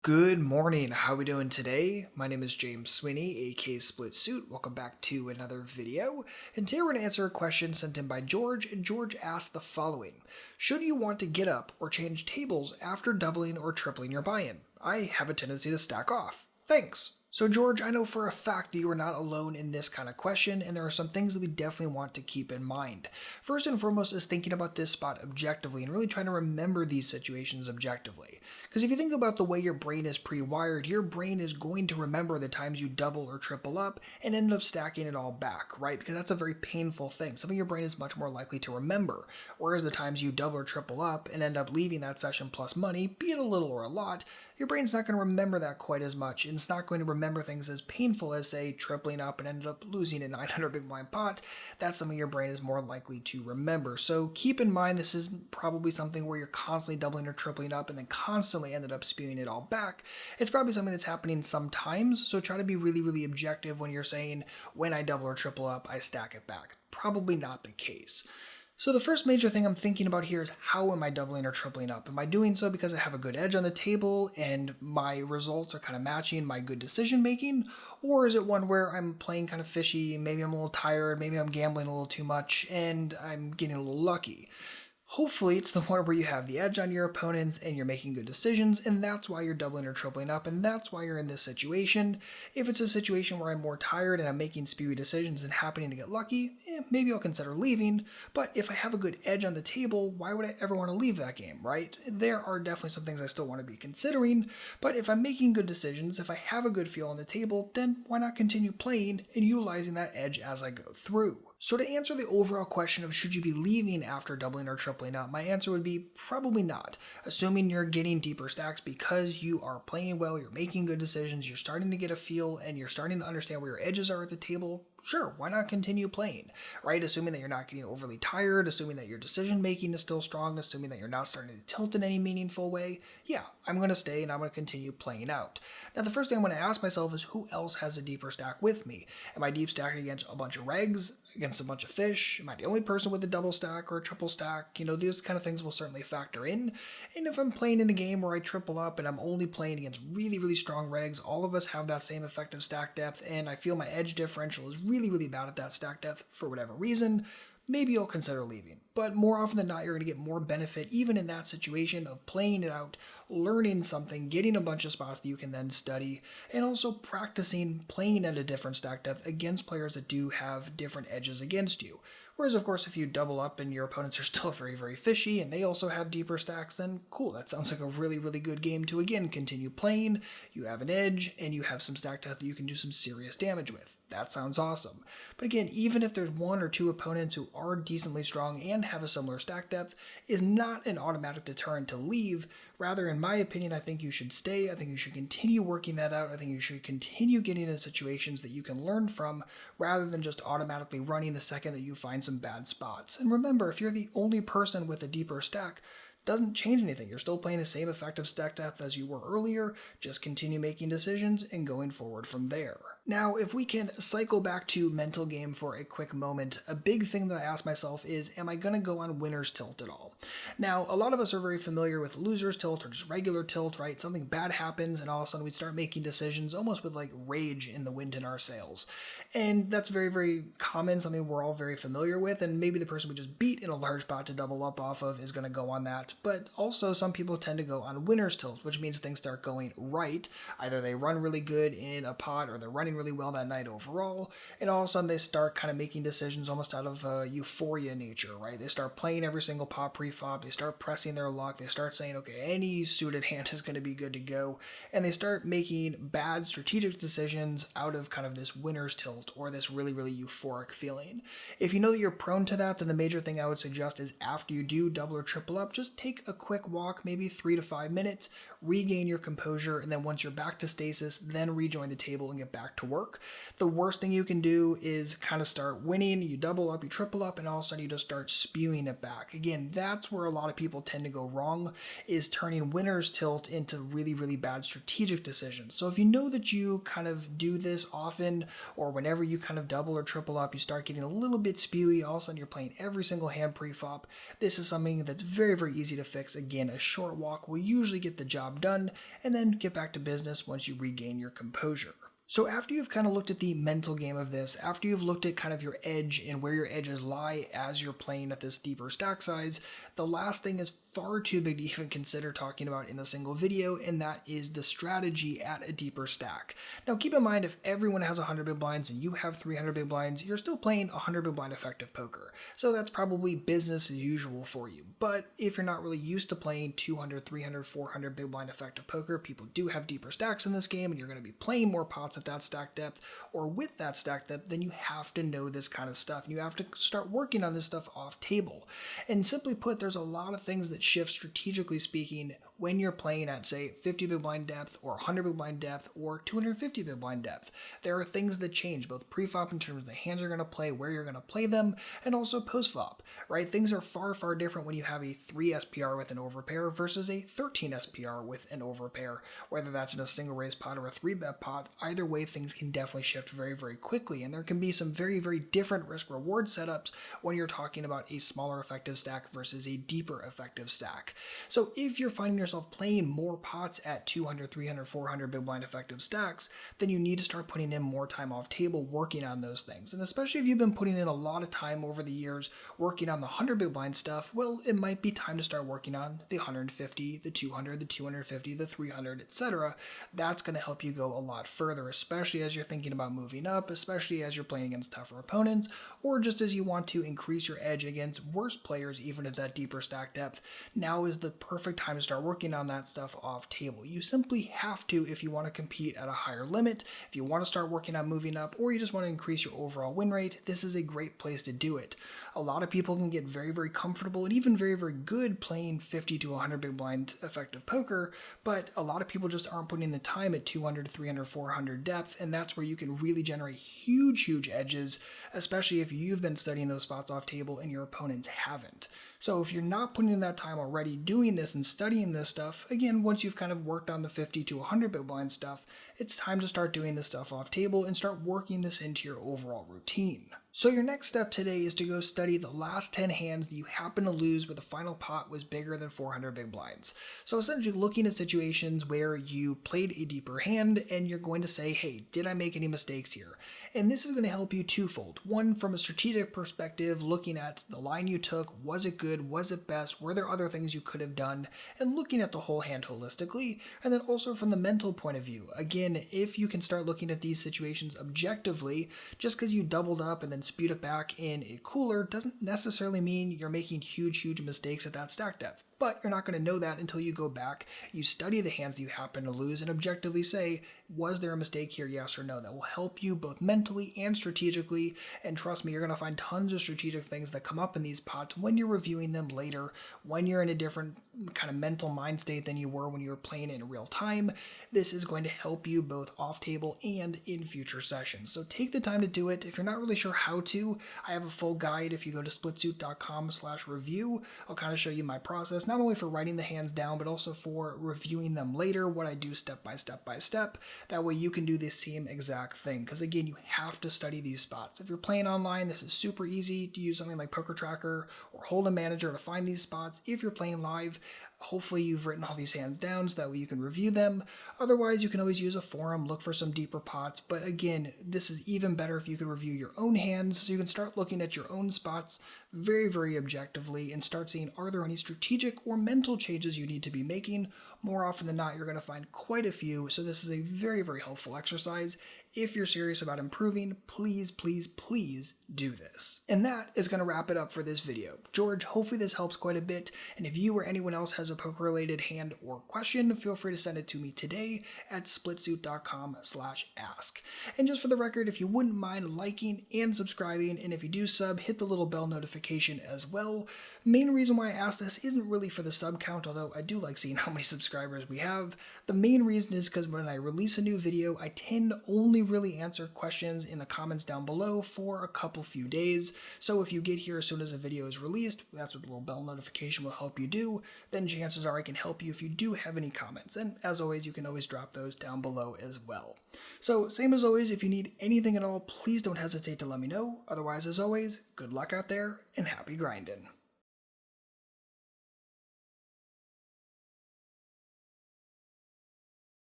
Good morning. How we doing today? My name is James Sweeney, aka SplitSuit. Welcome back to another video. And today we're going to answer a question sent in by George, and George asked the following. Should you want to get up or change tables after doubling or tripling your buy-in? I have a tendency to stack off. Thanks. So George, I know for a fact that you are not alone in this kind of question, and there are some things that we definitely want to keep in mind. First and foremost is thinking about this spot objectively and really trying to remember these situations objectively. Because if you think about the way your brain is pre-wired, your brain is going to remember the times you double or triple up and end up stacking it all back, right? Because that's a very painful thing. Something your brain is much more likely to remember. Whereas the times you double or triple up and end up leaving that session plus money, be it a little or a lot, your brain's not going to remember that quite as much, and it's not going to remember things as painful as, say, tripling up and ended up losing a 900 big blind pot. That's something your brain is more likely to remember. So keep in mind this is probably something where you're constantly doubling or tripling up and then constantly ended up spewing it all back. It's probably something that's happening sometimes, so try to be really, really objective when you're saying, when I double or triple up, I stack it back. Probably not the case. So the first major thing I'm thinking about here is, how am I doubling or tripling up? Am I doing so because I have a good edge on the table and my results are kind of matching my good decision making? Or is it one where I'm playing kind of fishy, maybe I'm a little tired, maybe I'm gambling a little too much and I'm getting a little lucky? Hopefully it's the one where you have the edge on your opponents and you're making good decisions, and that's why you're doubling or tripling up, and that's why you're in this situation. If it's a situation where I'm more tired and I'm making spewy decisions and happening to get lucky, maybe I'll consider leaving. But if I have a good edge on the table, why would I ever want to leave that game, right? There are definitely some things I still want to be considering, but if I'm making good decisions, if I have a good feel on the table, then why not continue playing and utilizing that edge as I go through? So to answer the overall question of should you be leaving after doubling or tripling up, my answer would be probably not. Assuming you're getting deeper stacks because you are playing well, you're making good decisions, you're starting to get a feel, and you're starting to understand where your edges are at the table, sure, why not continue playing, right? Assuming that you're not getting overly tired, assuming that your decision making is still strong, assuming that you're not starting to tilt in any meaningful way, yeah, I'm going to stay and I'm going to continue playing out. Now, the first thing I'm going to ask myself is, who else has a deeper stack with me? Am I deep stacking against a bunch of regs, against a bunch of fish? Am I the only person with a double stack or a triple stack? These kind of things will certainly factor in. And if I'm playing in a game where I triple up and I'm only playing against really, really strong regs, all of us have that same effective stack depth, and I feel my edge differential is really, really bad at that stack depth for whatever reason, maybe you'll consider leaving. But more often than not, you're going to get more benefit even in that situation of playing it out, learning something, getting a bunch of spots that you can then study, and also practicing playing at a different stack depth against players that do have different edges against you. Whereas, of course, if you double up and your opponents are still very, very fishy and they also have deeper stacks, then cool, that sounds like a really, really good game to, again, continue playing. You have an edge and you have some stack depth that you can do some serious damage with. That sounds awesome. But again, even if there's one or two opponents who are decently strong and have a similar stack depth, is not an automatic deterrent to leave. Rather, in my opinion, I think you should stay. I think you should continue working that out. I think you should continue getting into situations that you can learn from, rather than just automatically running the second that you find some bad spots. And remember, if you're the only person with a deeper stack, doesn't change anything. You're still playing the same effective stack depth as you were earlier, just continue making decisions and going forward from there. Now, if we can cycle back to mental game for a quick moment, a big thing that I ask myself is, am I going to go on winner's tilt at all? Now, a lot of us are very familiar with loser's tilt or just regular tilt, right? Something bad happens and all of a sudden we start making decisions almost with like rage in the wind in our sails. And that's very, very common, something we're all very familiar with, and maybe the person we just beat in a large pot to double up off of is going to go on that. But also some people tend to go on winner's tilt, which means things start going right. Either they run really good in a pot or they're running really well that night overall, and all of a sudden they start kind of making decisions almost out of euphoria nature, right? They start playing every single pot pre-flop, they start pressing their luck, they start saying, okay, any suited hand is going to be good to go, and they start making bad strategic decisions out of kind of this winner's tilt or this really, really euphoric feeling. If you know that you're prone to that, then the major thing I would suggest is, after you do double or triple up, just take a quick walk, maybe 3 to 5 minutes, regain your composure, and then once you're back to stasis, then rejoin the table and get back to work. The worst thing you can do is kind of start winning, you double up, you triple up, and all of a sudden you just start spewing it back. Again, that's where a lot of people tend to go wrong, is turning winner's tilt into really, really bad strategic decisions. So if you know that you kind of do this often, or whenever you kind of double or triple up, you start getting a little bit spewy, all of a sudden you're playing every single hand pre-flop, this is something that's very, very easy to fix. Again, a short walk will usually get the job done, and then get back to business once you regain your composure. So after you've kind of looked at the mental game of this, after you've looked at kind of your edge and where your edges lie as you're playing at this deeper stack size, the last thing is far too big to even consider talking about in a single video, and that is the strategy at a deeper stack. Now keep in mind, if everyone has 100 big blinds and you have 300 big blinds, you're still playing 100 big blind effective poker. So that's probably business as usual for you. But if you're not really used to playing 200, 300, 400 big blind effective poker, people do have deeper stacks in this game, and you're going to be playing more pots at that stack depth or with that stack depth, then you have to know this kind of stuff, and you have to start working on this stuff off table. And simply put, there's a lot of things that shift strategically speaking when you're playing at, say, 50 big blind depth or 100 big blind depth or 250 big blind depth. There are things that change, both pre-flop in terms of the hands you're going to play, where you're going to play them, and also post-flop, right? Things are far, far different when you have a 3 SPR with an overpair versus a 13 SPR with an overpair, whether that's in a single raise pot or a 3-bet pot. Either way, things can definitely shift very, very quickly, and there can be some very, very different risk-reward setups when you're talking about a smaller effective stack versus a deeper effective stack. So if you're finding yourself playing more pots at 200, 300, 400 big blind effective stacks, then you need to start putting in more time off table working on those things. And especially if you've been putting in a lot of time over the years working on the 100 big blind stuff, well, it might be time to start working on the 150, the 200, the 250, the 300, etc. That's going to help you go a lot further, especially as you're thinking about moving up, especially as you're playing against tougher opponents, or just as you want to increase your edge against worse players even at that deeper stack depth. Now is the perfect time to start working on that stuff off table. You simply have to if you want to compete at a higher limit, if you want to start working on moving up, or you just want to increase your overall win rate. This is a great place to do it. A lot of people can get very, very comfortable and even very, very good playing 50 to 100 big blind effective poker, but a lot of people just aren't putting the time at 200, 300, 400 depth, and that's where you can really generate huge, huge edges, especially if you've been studying those spots off table and your opponents haven't. So if you're not putting in that time already doing this and studying this stuff, again, once you've kind of worked on the 50 to 100 big blind stuff, it's time to start doing this stuff off table and start working this into your overall routine. So your next step today is to go study the last 10 hands that you happen to lose where the final pot was bigger than 400 big blinds. So essentially looking at situations where you played a deeper hand and you're going to say, hey, did I make any mistakes here? And this is going to help you twofold. One, from a strategic perspective, looking at the line you took, was it good, was it best, were there other things you could have done, and looking at the whole hand holistically. And then also from the mental point of view, again, if you can start looking at these situations objectively, just because you doubled up and then spewed it back in a cooler doesn't necessarily mean you're making huge, huge mistakes at that stack depth. But you're not going to know that until you go back, you study the hands that you happen to lose, and objectively say, was there a mistake here, yes or no? That will help you both mentally and strategically, and trust me, you're going to find tons of strategic things that come up in these pots when you're reviewing them later, when you're in a different kind of mental mind state than you were when you were playing in real time. This is going to help you both off table and in future sessions. So take the time to do it. If you're not really sure how to, I have a full guide. If you go to splitsuit.com/review, I'll kind of show you my process, not only for writing the hands down, but also for reviewing them later, what I do step by step by step. That way you can do the same exact thing. Because again, you have to study these spots. If you're playing online, this is super easy to use something like Poker Tracker or Hold'em Manager to find these spots. If you're playing live, hopefully you've written all these hands down so that way you can review them. Otherwise, you can always use a forum, look for some deeper pots. But again, this is even better if you can review your own hands, so you can start looking at your own spots very, very objectively and start seeing, are there any strategic or mental changes you need to be making? More often than not, you're going to find quite a few. So this is a very, very helpful exercise. If you're serious about improving, please, please, please do this. And that is going to wrap it up for this video. George, hopefully this helps quite a bit. And if you or anyone else has a poker-related hand or question, feel free to send it to me today at splitsuit.com/ask. And just for the record, if you wouldn't mind liking and subscribing, and if you do sub, hit the little bell notification as well. Main reason why I asked this isn't really for the sub count, although I do like seeing how many subscribers subscribers we have. The main reason is because when I release a new video, I tend to only really answer questions in the comments down below for a few days. So if you get here as soon as a video is released, that's what the little bell notification will help you do, then chances are I can help you if you do have any comments. And as always, you can always drop those down below as well. So same as always, if you need anything at all, please don't hesitate to let me know. Otherwise, as always, good luck out there and happy grinding.